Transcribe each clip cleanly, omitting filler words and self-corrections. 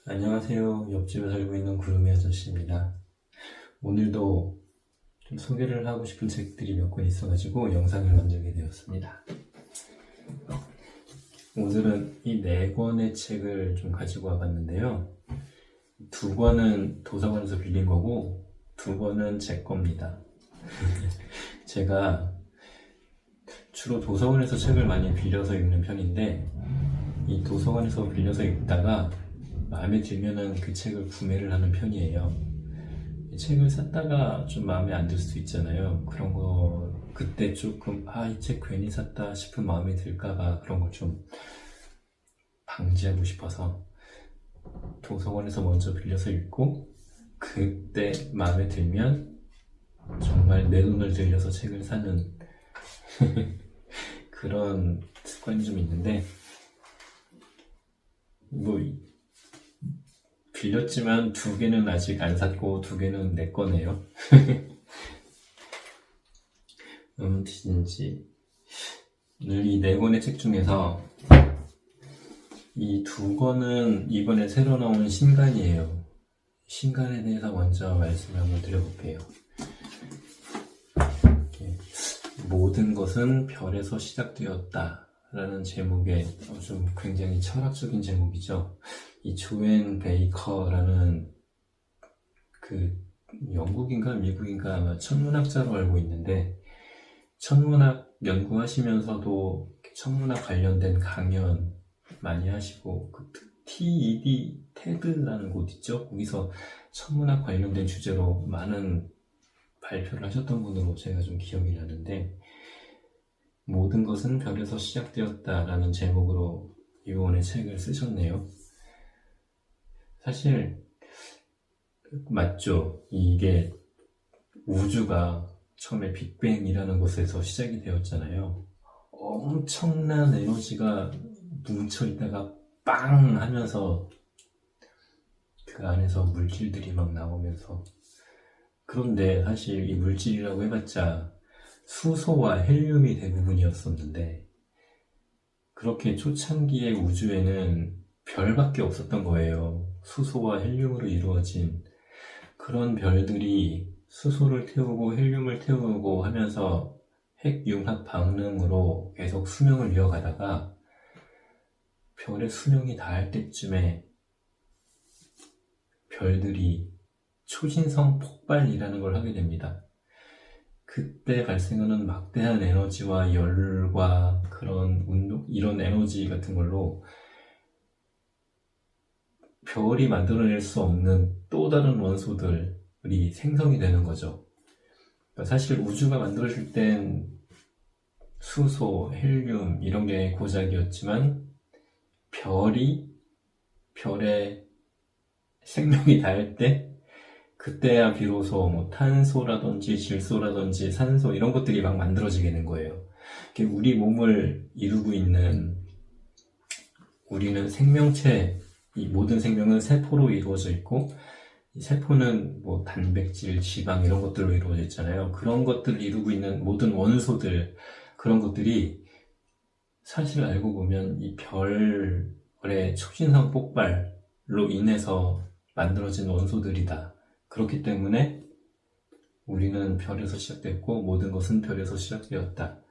안녕하세요. 옆집에 살고 있는 구름이 아저씨입니다. 오늘도 좀 소개를 하고 싶은 책들이 몇 권 있어가지고 영상을 만들게 되었습니다. 오늘은 이 4권의 책을 좀 가지고 와봤는데요. 2권은 도서관에서 빌린 거고 2권은 제 겁니다. 제가 주로 도서관에서 책을 많이 빌려서 읽는 편인데 이 도서관에서 빌려서 읽다가 마음에 들면은 그 책을 구매를 하는 편이에요. 책을 샀다가 좀 마음에 안 들 수도 있잖아요. 그런 거 그때 조금 이 책 괜히 샀다 싶은 마음이 들까봐 그런 걸 좀 방지하고 싶어서 도서관에서 먼저 빌려서 읽고 그때 마음에 들면 정말 내 돈을 들여서 책을 사는 그런 습관이 좀 있는데 빌렸지만 2개는 아직 안 샀고 2개는 내 거네요. 아무튼지 오늘 이 4권의 책 중에서 이 2권은 이번에 새로 나온 신간이에요. 신간에 대해서 먼저 말씀을 한번 드려볼게요. 모든 것은 별에서 시작되었다 라는 제목의 좀 굉장히 철학적인 제목이죠. 이 조앤 베이커라는 그 영국인가 미국인가 아마 천문학자로 알고 있는데 천문학 연구하시면서도 천문학 관련된 강연 많이 하시고 그 TED 테드라는 곳 있죠. 거기서 천문학 관련된 주제로 많은 발표를 하셨던 분으로 제가 좀 기억이 나는데 모든 것은 별에서 시작되었다 라는 제목으로 이번에 책을 쓰셨네요. 사실 맞죠. 이게 우주가 처음에 빅뱅이라는 곳에서 시작이 되었잖아요. 엄청난 에너지가 뭉쳐있다가 빵 하면서 그 안에서 물질들이 막 나오면서 그런데 사실 이 물질이라고 해봤자 수소와 헬륨이 대부분이었었는데 그렇게 초창기의 우주에는 별밖에 없었던 거예요. 수소와 헬륨으로 이루어진 그런 별들이 수소를 태우고 헬륨을 태우고 하면서 핵융합 반응으로 계속 수명을 이어가다가 별의 수명이 다할 때쯤에 별들이 초신성 폭발이라는 걸 하게 됩니다. 그때 발생하는 막대한 에너지와 열과 그런 운동, 이런 에너지 같은 걸로 별이 만들어낼 수 없는 또 다른 원소들이 생성이 되는 거죠. 그러니까 사실 우주가 만들어질 땐 수소, 헬륨 이런 게 고작이었지만 별에 생명이 닿을 때 그때야 비로소 뭐 탄소라든지 질소라든지 산소 이런 것들이 막 만들어지게 된 거예요. 우리 몸을 이루고 있는 우리는 생명체, 이 모든 생명은 세포로 이루어져 있고 이 세포는 뭐 단백질, 지방 이런 것들로 이루어져 있잖아요. 그런 것들을 이루고 있는 모든 원소들 그런 것들이 사실 알고 보면 이 별의 초신성 폭발로 인해서 만들어진 원소들이다. 그렇기 때문에 우리는 별에서 시작됐고 모든 것은 별에서 시작되었다.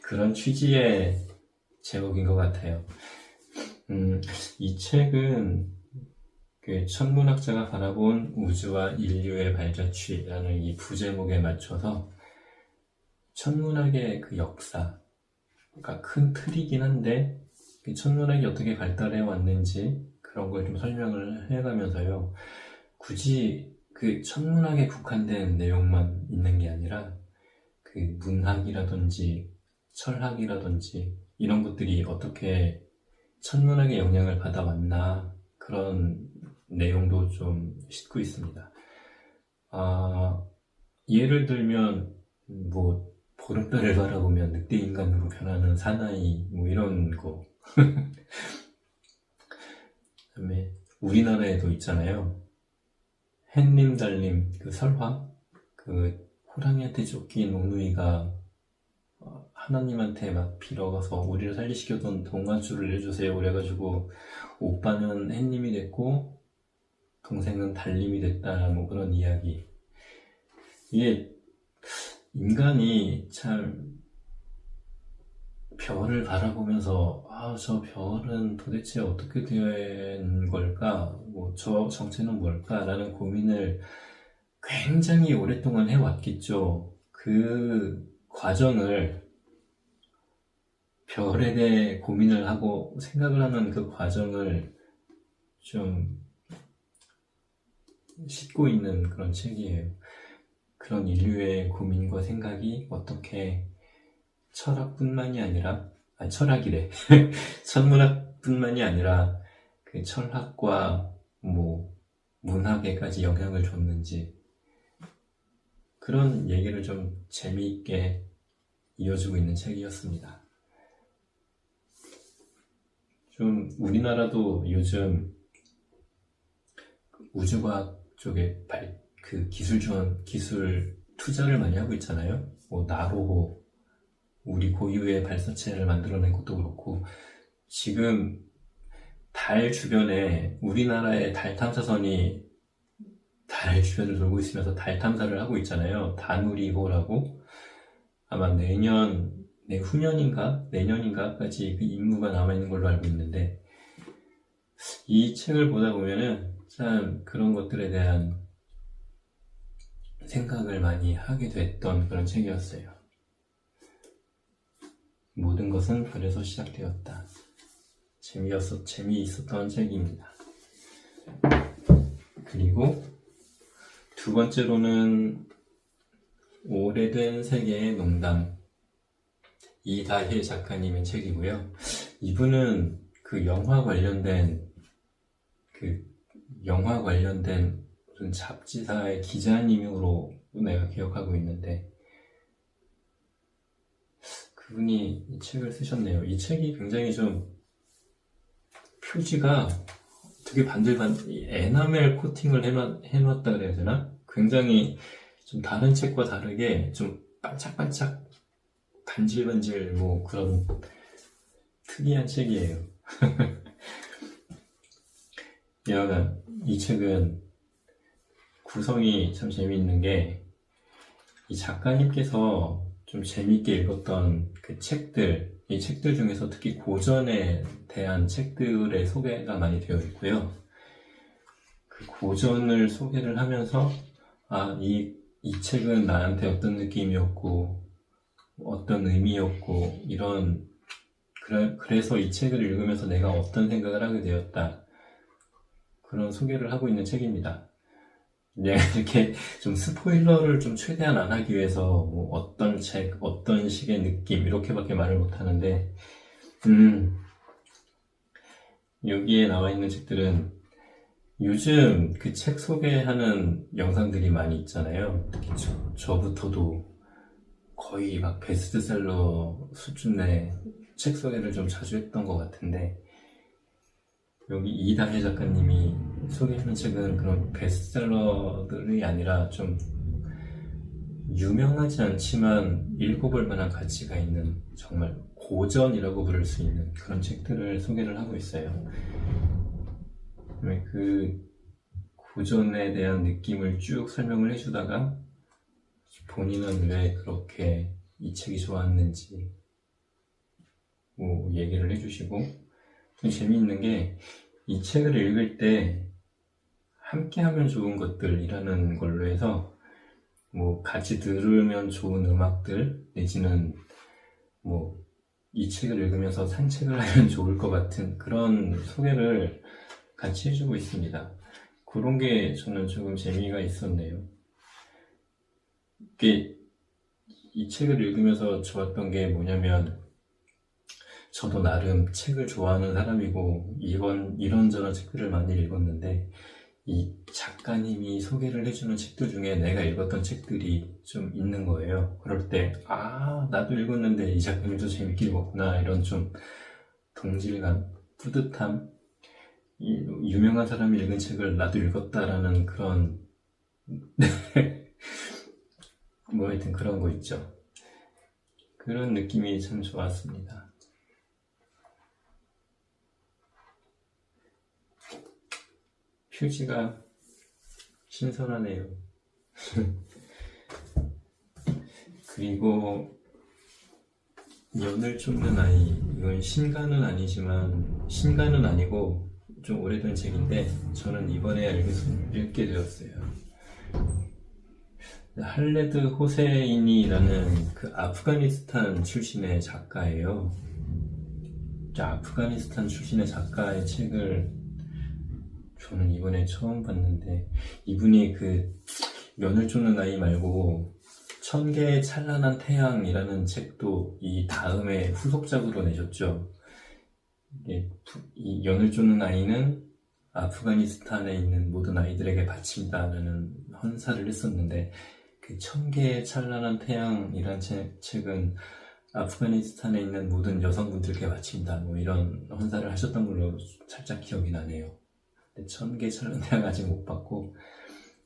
그런 취지의 제목인 것 같아요. 이 책은 그 천문학자가 바라본 우주와 인류의 발자취라는 이 부제목에 맞춰서 천문학의 그 역사, 그러니까 큰 틀이긴 한데 그 천문학이 어떻게 발달해 왔는지 그런 걸 좀 설명을 해가면서요. 굳이 그 천문학에 국한된 내용만 있는 게 아니라 그 문학이라든지 철학이라든지 이런 것들이 어떻게 천문학의 영향을 받아왔나 그런 내용도 좀 싣고 있습니다. 예를 들면 뭐 보름달을 바라보면 늑대 인간으로 변하는 사나이 뭐 이런 거 그다음에 우리나라에도 있잖아요. 햇님 달님 그 설화 그 호랑이한테 쫓긴 오누이가 하나님한테 막 빌어서 우리를 살리시켰던 동아줄을 해주세요 그래가지고 오빠는 햇님이 됐고 동생은 달님이 됐다 뭐 그런 이야기. 이게 인간이 참 별을 바라보면서 저 별은 도대체 어떻게 된 걸까? 뭐 저 정체는 뭘까? 라는 고민을 굉장히 오랫동안 해왔겠죠. 그 과정을 별에 대해 고민을 하고 생각을 하는 그 과정을 좀 싣고 있는 그런 책이에요. 그런 인류의 고민과 생각이 어떻게 철학뿐만이 아니라, 철학이래. 천문학뿐만이 아니라 그 철학과 뭐 문학에까지 영향을 줬는지 그런 얘기를 좀 재미있게 이어주고 있는 책이었습니다. 좀 우리나라도 요즘 우주과학 쪽에 그 기술 투자를 많이 하고 있잖아요. 뭐 나로호 우리 고유의 발사체를 만들어낸 것도 그렇고 지금 달 주변에 우리나라의 달 탐사선이 달 주변을 돌고 있으면서 달 탐사를 하고 있잖아요. 다누리호라고 아마 내년인가까지 그 임무가 남아있는 걸로 알고 있는데 이 책을 보다 보면은 참 그런 것들에 대한 생각을 많이 하게 됐던 그런 책이었어요. 모든 것은 그래서 시작되었다. 재미있었던 책입니다. 그리고 두 번째로는 오래된 세계의 농담, 이다혜 작가님의 책이고요. 이분은 그 영화 관련된 무슨 잡지사의 기자님으로 내가 기억하고 있는데 그분이 이 책을 쓰셨네요. 이 책이 굉장히 좀 표지가 되게 에나멜 코팅을 해놨다 그래야 되나? 굉장히 좀 다른 책과 다르게 좀 반짝반짝 반질반질 뭐 그런 특이한 책이에요. 여하간 이 책은 구성이 참 재미있는 게 이 작가님께서 좀 재미있게 읽었던 그 책들, 이 책들 중에서 특히 고전에 대한 책들의 소개가 많이 되어 있고요. 그 고전을 소개를 하면서 이 책은 나한테 어떤 느낌이었고 어떤 의미였고 그래서 이 책을 읽으면서 내가 어떤 생각을 하게 되었다. 그런 소개를 하고 있는 책입니다. 이렇게 좀 스포일러를 좀 최대한 안 하기 위해서 뭐 어떤 책, 어떤 식의 느낌 이렇게밖에 말을 못 하는데 여기에 나와 있는 책들은 요즘 그 책 소개하는 영상들이 많이 있잖아요. 특히 저부터도 거의 막 베스트셀러 수준의 책 소개를 좀 자주 했던 것 같은데 여기 이다혜 작가님이 소개하는 책은 그런 베스트셀러들이 아니라 좀 유명하지 않지만 읽어볼 만한 가치가 있는 정말 고전이라고 부를 수 있는 그런 책들을 소개를 하고 있어요. 그 고전에 대한 느낌을 쭉 설명을 해주다가 본인은 왜 그렇게 이 책이 좋았는지 뭐 얘기를 해주시고 좀 재미있는 게 이 책을 읽을 때 함께 하면 좋은 것들이라는 걸로 해서 뭐 같이 들으면 좋은 음악들 내지는 뭐 이 책을 읽으면서 산책을 하면 좋을 것 같은 그런 소개를 같이 해주고 있습니다. 그런 게 저는 조금 재미가 있었네요. 이 책을 읽으면서 좋았던 게 뭐냐면 저도 나름 책을 좋아하는 사람이고 이런저런 책들을 많이 읽었는데 이 작가님이 소개를 해주는 책들 중에 내가 읽었던 책들이 좀 있는 거예요. 그럴 때 나도 읽었는데 이 작가님도 재밌게 읽었구나 이런 좀 동질감, 뿌듯함 유명한 사람이 읽은 책을 나도 읽었다라는 그런 뭐 하여튼 그런 거 있죠. 그런 느낌이 참 좋았습니다. 표지가 신선하네요. 그리고 연을 쫓는 아이, 이건 신간은 아니지만 신간은 아니고 좀 오래된 책인데 저는 이번에 읽게 되었어요. 할레드 호세이니라는 그 아프가니스탄 출신의 작가예요. 아프가니스탄 출신의 작가의 책을 저는 이번에 처음 봤는데, 이분이 그 연을 쫓는 아이 말고 천개의 찬란한 태양이라는 책도 이 다음에 후속작으로 내셨죠. 이 연을 쫓는 아이는 아프가니스탄에 있는 모든 아이들에게 바친다라는 헌사를 했었는데, 그 천개의 찬란한 태양이란 책은 아프가니스탄에 있는 모든 여성분들께 바친다, 뭐 이런 헌사를 하셨던 걸로 살짝 기억이 나네요. 근데 천개의 찬란한 태양 아직 못 봤고,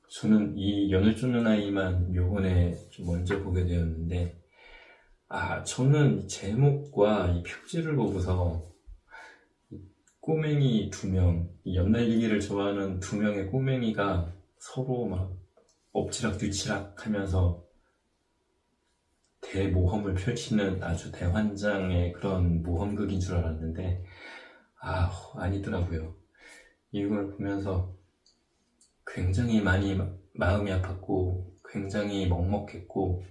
저는 이 연을 쫓는 아이만 요번에 좀 먼저 보게 되었는데, 저는 제목과 이 표지를 보고서 꼬맹이 2명, 연날리기를 좋아하는 2명의 꼬맹이가 서로 막 엎치락뒤치락 하면서 대모험을 펼치는 아주 대환장의 그런 모험극인 줄 알았는데, 아니더라고요. 이걸 보면서 굉장히 많이 마음이 아팠고, 굉장히 먹먹했고,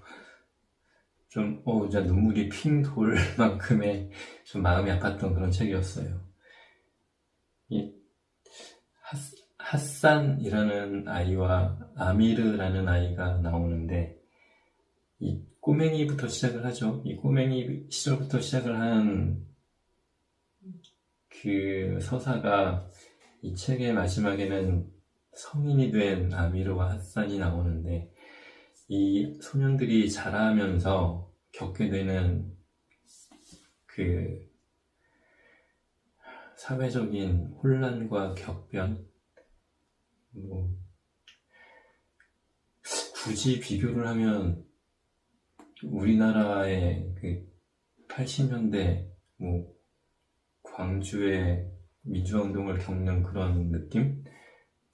좀, 진짜 눈물이 핑 돌 만큼의 좀 마음이 아팠던 그런 책이었어요. 이 핫산이라는 아이와 아미르라는 아이가 나오는데, 이 꼬맹이부터 시작을 하죠. 이 꼬맹이 시절부터 시작을 한 그 서사가 이 책의 마지막에는 성인이 된 아미르와 핫산이 나오는데, 이 소년들이 자라면서 겪게 되는 그 사회적인 혼란과 격변, 굳이 비교를 하면 우리나라의 그 80년대 광주의 민주화운동을 겪는 그런 느낌?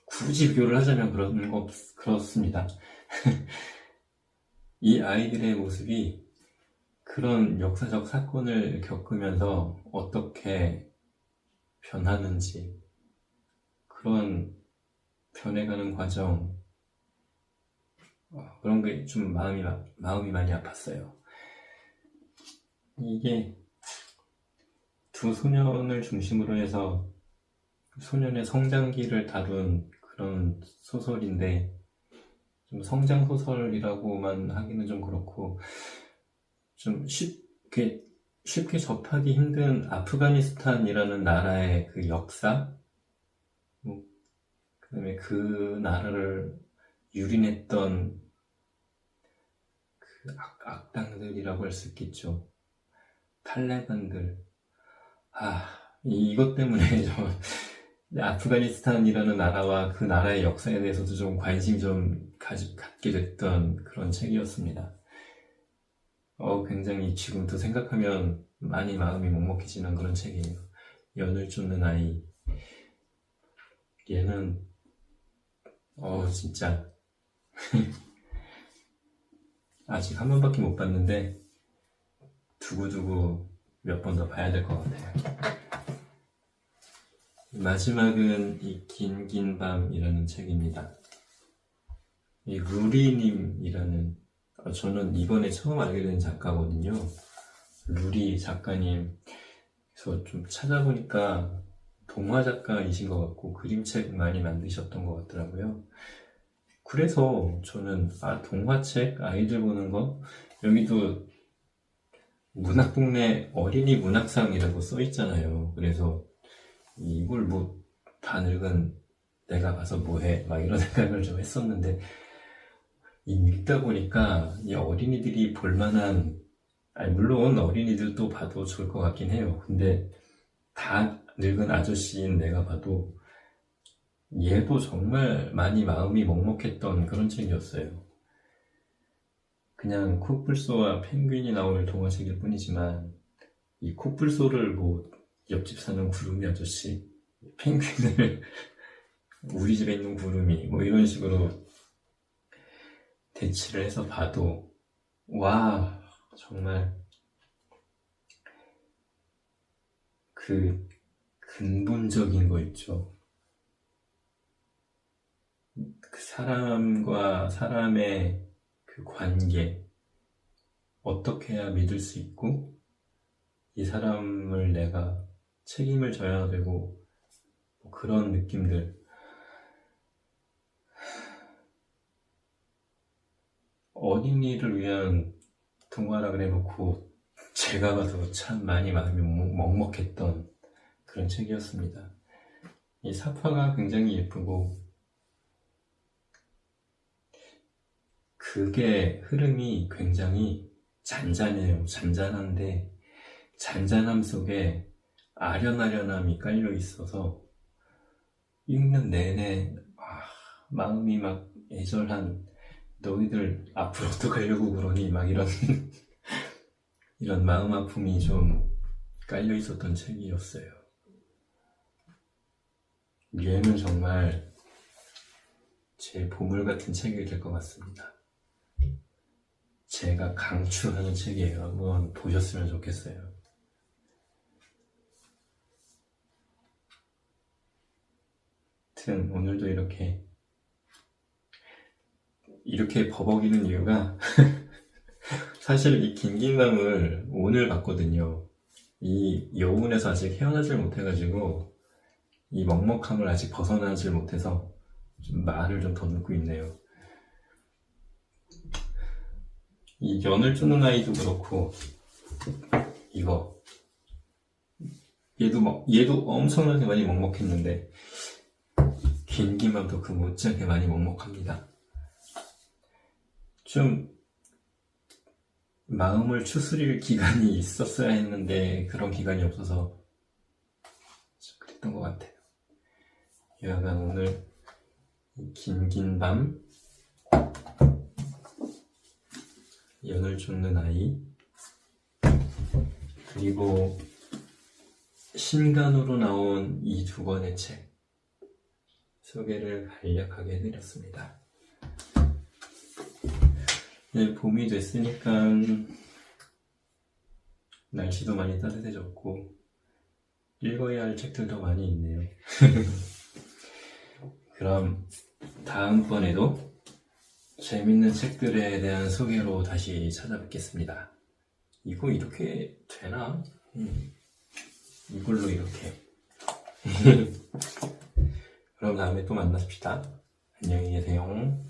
굳이 비교를 하자면 그렇습니다. 이 아이들의 모습이 그런 역사적 사건을 겪으면서 어떻게 변하는지, 그런 변해가는 과정, 그런 게 좀 마음이 많이 아팠어요. 이게 두 소년을 중심으로 해서 소년의 성장기를 다룬 그런 소설인데, 좀 성장 소설이라고만 하기는 좀 그렇고, 좀 쉽게 접하기 힘든 아프가니스탄이라는 나라의 그 역사, 그 다음에 그 나라를 유린했던 그 악당들이라고 할 수 있겠죠. 탈레반들. 이것 때문에 아프가니스탄이라는 나라와 그 나라의 역사에 대해서도 좀 관심 좀 갖게 됐던 그런 책이었습니다. 굉장히 지금도 생각하면 많이 마음이 먹먹해지는 그런 책이에요. 연을 쫓는 아이. 얘는 진짜 아직 한 번밖에 못 봤는데 두고두고 몇 번 더 봐야 될 것 같아요. 마지막은 이 긴 밤이라는 책입니다. 이 루리님이라는, 저는 이번에 처음 알게 된 작가거든요. 루리 작가님. 그래서 좀 찾아보니까 동화 작가이신 것 같고 그림책 많이 만드셨던 것 같더라고요. 그래서 저는 동화책 아이들 보는 거, 여기도 문학동네 어린이 문학상이라고 써있잖아요. 그래서 이걸 다 늙은 내가 봐서 뭐해, 막 이런 생각을 좀 했었는데, 읽다 보니까 이 어린이들이 볼만한, 물론 어린이들도 봐도 좋을 것 같긴 해요. 근데 다 늙은 아저씨인 내가 봐도 얘도 정말 많이 마음이 먹먹했던 그런 책이었어요. 그냥 코뿔소와 펭귄이 나오는 동화책일 뿐이지만 이 코뿔소를 뭐 옆집 사는 구름이 아저씨, 펭귄을 우리 집에 있는 구름이 뭐 이런 식으로 대치를 해서 봐도 와 정말 그 근본적인 거 있죠. 그 사람과 사람의 그 관계 어떻게 해야 믿을 수 있고 이 사람을 내가 책임을 져야 되고 뭐 그런 느낌들 어린이를 위한 동화라 그래놓고 제가 봐도 참 많이 마음이 먹먹했던 그런 책이었습니다. 이 사파가 굉장히 예쁘고 그게 흐름이 굉장히 잔잔해요. 잔잔한데 잔잔함 속에 아련아련함이 깔려 있어서 읽는 내내 마음이 막 애절한 너희들 앞으로 어떡하려고 그러니 막 이런 이런 마음 아픔이 좀 깔려 있었던 책이었어요. 얘는 정말 제 보물 같은 책이 될 것 같습니다. 제가 강추하는 책이에요. 한번 보셨으면 좋겠어요. 하여튼 오늘도 이렇게 버벅이는 이유가 사실 이 긴긴감을 오늘 봤거든요. 이 여운에서 아직 헤어나질 못해가지고 이 먹먹함을 아직 벗어나질 못해서 좀 말을 좀 더듬고 있네요. 이 연을 쪼는 아이도 그렇고 이거 얘도 엄청나게 많이 먹먹했는데 긴기맘도 그 못지않게 많이 먹먹합니다. 좀 마음을 추스릴 기간이 있었어야 했는데 그런 기간이 없어서 좀 그랬던 것 같아요. 여하간 오늘 긴긴 밤 연을 쫓는 아이 그리고 신간으로 나온 이 두 권의 책 소개를 간략하게 해드렸습니다. 네, 봄이 됐으니까 날씨도 많이 따뜻해졌고 읽어야 할 책들도 많이 있네요. 그럼 다음번에도 재밌는 책들에 대한 소개로 다시 찾아뵙겠습니다. 이거 이렇게 되나? 이걸로 이렇게. 그럼 다음에 또 만납시다. 안녕히 계세요.